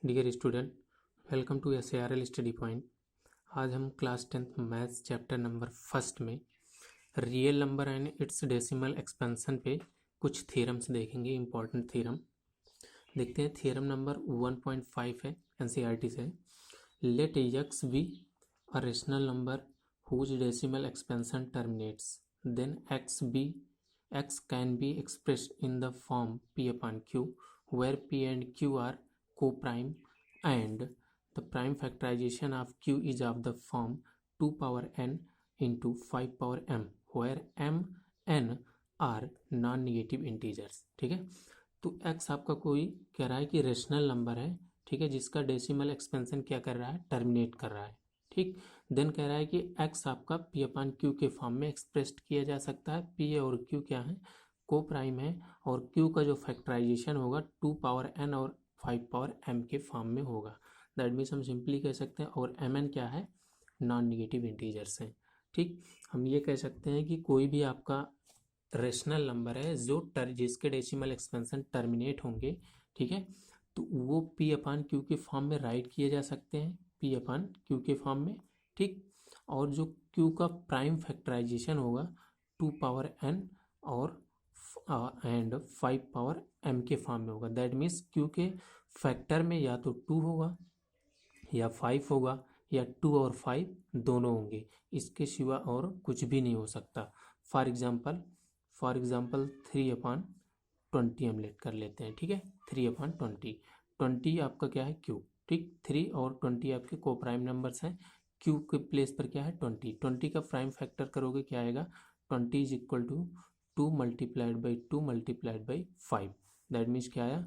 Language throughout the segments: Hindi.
Dear student, welcome to SARL study point. आज हम class 10th maths chapter number first में real number and it's decimal expansion पे कुछ थ्योरम्स देखेंगे। इंपॉर्टेंट थ्योरम देखते हैं। थ्योरम नंबर 1.5 है, NCERT से। Let x be a rational number whose decimal expansion terminates, then x can be expressed in the form P upon Q, where P and Q are co-prime and the prime factorization of Q is of the form 2 power n into 5 power m, where m n are non-negative integers। ठीक है, तो x आपका कोई कह रहा है कि रेशनल नंबर है, ठीक है, जिसका डेसिमल एक्सपेंशन क्या कर रहा है, टर्मिनेट कर रहा है। ठीक, देन कह रहा है कि x आपका P अपॉन Q के फॉर्म में एक्सप्रेस्ड किया जा सकता है। P और Q क्या है, को प्राइम है, और Q का जो फैक्टराइजेशन होगा 2 पावर n और 5 पावर m के फॉर्म में होगा। दैट मीन्स हम सिंपली कह सकते हैं, और mn क्या है, नॉन निगेटिव इंटीजर्स हैं। ठीक, हम ये कह सकते हैं कि कोई भी आपका रेशनल नंबर है जो जिसके डेसिमल एक्सपेंशन टर्मिनेट होंगे, ठीक है, तो वो P अपॉन Q के फॉर्म में राइट किए जा सकते हैं, P अपॉन Q के फॉर्म में। ठीक, और जो Q का प्राइम फैक्टराइजेशन होगा 2 पावर n और एंड 5 पावर m के फॉर्म में होगा। दैट मीन्स Q के फैक्टर में या तो 2 होगा या 5 होगा, या 2 और 5 दोनों होंगे, इसके सिवा और कुछ भी नहीं हो सकता। फॉर एग्जाम्पल 3 अपॉन 20 हम लेट कर लेते हैं। ठीक है, 3 अपॉन 20, 20 आपका क्या है, Q। ठीक, 3 और 20 आपके को प्राइम नंबर्स हैं। Q के प्लेस पर क्या है, 20। 20 का प्राइम फैक्टर करोगे क्या आएगा, 20 is equal to 2 multiplied by 2 multiplied by 5। That means क्या आया,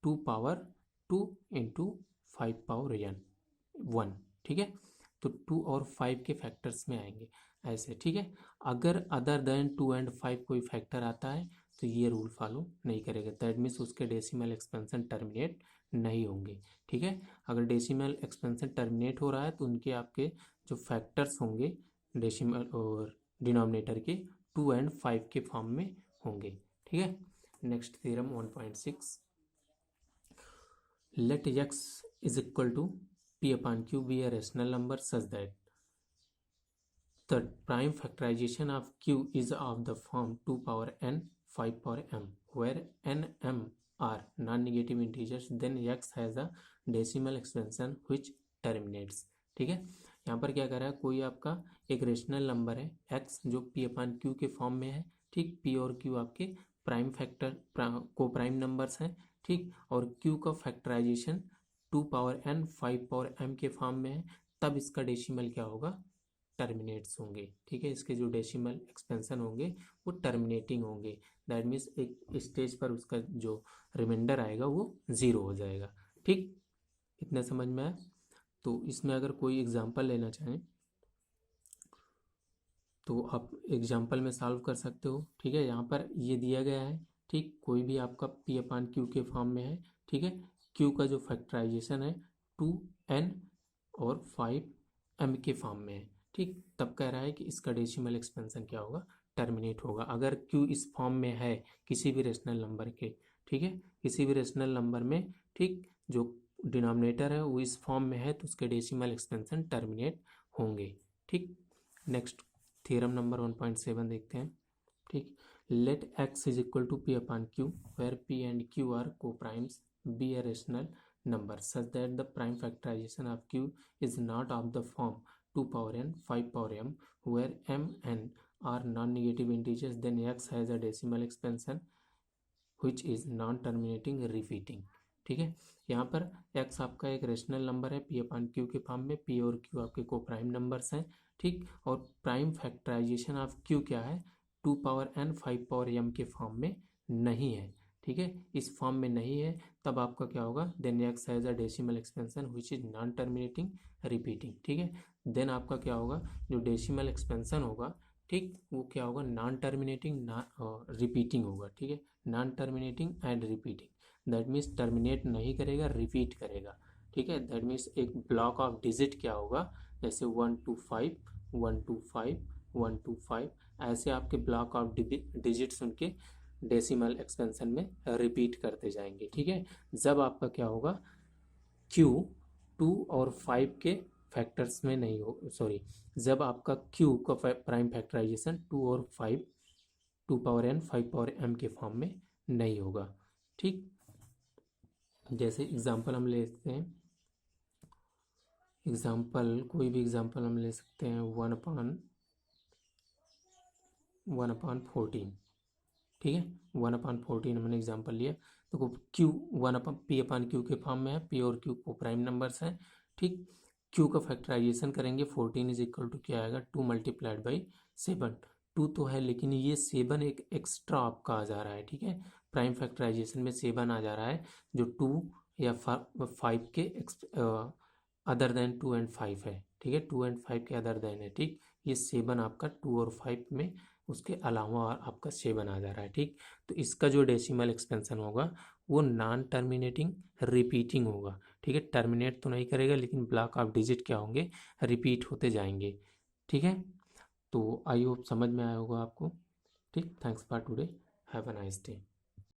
2 पावर 2 इंटू 5 पावर n 1। ठीक है, तो 2 और 5 के फैक्टर्स में आएंगे ऐसे। ठीक है, अगर अदर देन 2 एंड 5 कोई फैक्टर आता है तो ये रूल फॉलो नहीं करेगा। दैट मीन्स उसके डेसिमल एक्सपेंशन टर्मिनेट नहीं होंगे। ठीक है, अगर डेसिमल एक्सपेंशन टर्मिनेट हो रहा है तो उनके आपके जो फैक्टर्स होंगे डेसिमल और डिनोमिनेटर के 2 एंड 5 के फॉर्म में होंगे। ठीक है, next theorem 1.6, let x is equal to P upon Q be a rational number such that the prime factorization of Q is of the form 2 power n 5 power m, where n m are non-negative integers, then x has a decimal expansion which terminates। ठीक है, यहाँ पर क्या कर रहा है, कोई आपका एक रेशनल नंबर है x जो P अपॉन Q के फॉर्म में है। ठीक, P और Q आपके प्राइम फैक्टर को प्राइम नंबर्स हैं। ठीक, और Q का factorization 2 power n 5 power m के फॉर्म में है, तब इसका डेसिमल क्या होगा, टर्मिनेट्स होंगे। ठीक है, इसके जो डेसिमल एक्सपेंशन होंगे वो टर्मिनेटिंग होंगे। दैट मीन्स एक स्टेज पर उसका जो रिमाइंडर आएगा वो 0 हो जाएगा। ठीक, इतना समझ में आया। तो इसमें अगर कोई एग्जांपल लेना चाहें तो आप एग्जांपल में सॉल्व कर सकते हो। ठीक है, यहाँ पर ये दिया गया है। ठीक, कोई भी आपका P अपॉन Q के फॉर्म में है। ठीक है, Q का जो फैक्टराइजेशन है 2n और 5m के फॉर्म में है। ठीक, तब कह रहा है कि इसका डेसिमल एक्सपेंशन क्या होगा, टर्मिनेट होगा। अगर Q इस फॉर्म में है किसी भी रेशनल नंबर के, ठीक है, किसी भी रेशनल नंबर में, ठीक, जो डिनोमिनेटर है वो इस फॉर्म में है तो उसके डेसिमल एक्सपेंशन टर्मिनेट होंगे। ठीक, नेक्स्ट थ्योरम नंबर 1.7 देखते हैं। ठीक, let x is equal to P upon Q where P and Q are coprimes be a rational number such that the prime factorization of Q is not of the form 2 power n 5 power m, where m n are non-negative integers, then x has a decimal expansion which is non-terminating repeating। ठीक है, यहाँ पर x आपका एक रेशनल नंबर है P अपॉन Q के फॉर्म में। P और Q आपके को प्राइम नंबर्स हैं। ठीक, और प्राइम फैक्टराइजेशन ऑफ Q क्या है, 2 पावर n 5 पावर m के फॉर्म में नहीं है। ठीक है, इस फॉर्म में नहीं है, तब आपका क्या होगा, then x has a decimal expansion which is non terminating repeating. ठीक है, देन आपका क्या होगा, जो डेसिमल एक्सपेंशन होगा, ठीक, वो क्या होगा, नॉन टर्मिनेटिंग रिपीटिंग होगा। ठीक है, non terminating and repeating. That means terminate नहीं करेगा, रिपीट करेगा। ठीक है, दैट मीन्स एक ब्लॉक ऑफ डिजिट क्या होगा, जैसे 1 2 5 1 2 5 1 2 5, ऐसे आपके ब्लॉक ऑफ डिजिट्स उनके डेसिमल एक्सपेंशन में रिपीट करते जाएंगे। ठीक है, जब आपका क्या होगा, क्यू 2 और 5 के फैक्टर्स में नहीं हो, सॉरी, जब आपका क्यू का प्राइम फैक्टराइजेशन 2 और 5, 2 पावर n 5 पावर m के फॉर्म में नहीं होगा। ठीक, जैसे एग्जांपल हम ले सकते हैं, एग्जांपल कोई भी एग्जांपल हम ले सकते हैं, 1/14। ठीक है, 1/14 हमने एग्जांपल लिया, तो क्यू 1/p/q के फॉर्म में है, p और q को प्राइम नंबर्स हैं। ठीक, q का फैक्टराइजेशन करेंगे, 14 इज इक्वल टू क्या आएगा, 2 मल्टीप्लाइड बाई 7। 2 तो है लेकिन ये 7 एक एक्स्ट्रा आपका आ जा रहा है। ठीक है, प्राइम फैक्टराइजेशन में 7 आ जा रहा है, जो 2 या 5 के अदर देन 2 एंड 5 है। ठीक है, 2 एंड 5 के अदर देन है। ठीक, ये 7 आपका 2 और 5 में उसके अलावा आपका 7 आ जा रहा है। ठीक, तो इसका जो डेसिमल एक्सपेंशन होगा वो नॉन टर्मिनेटिंग रिपीटिंग होगा। ठीक है, टर्मिनेट तो नहीं करेगा लेकिन ब्लॉक ऑफ डिजिट क्या होंगे, रिपीट होते जाएंगे। ठीक है, तो आई होप समझ में आया होगा आपको। ठीक, thanks for today, have a nice day.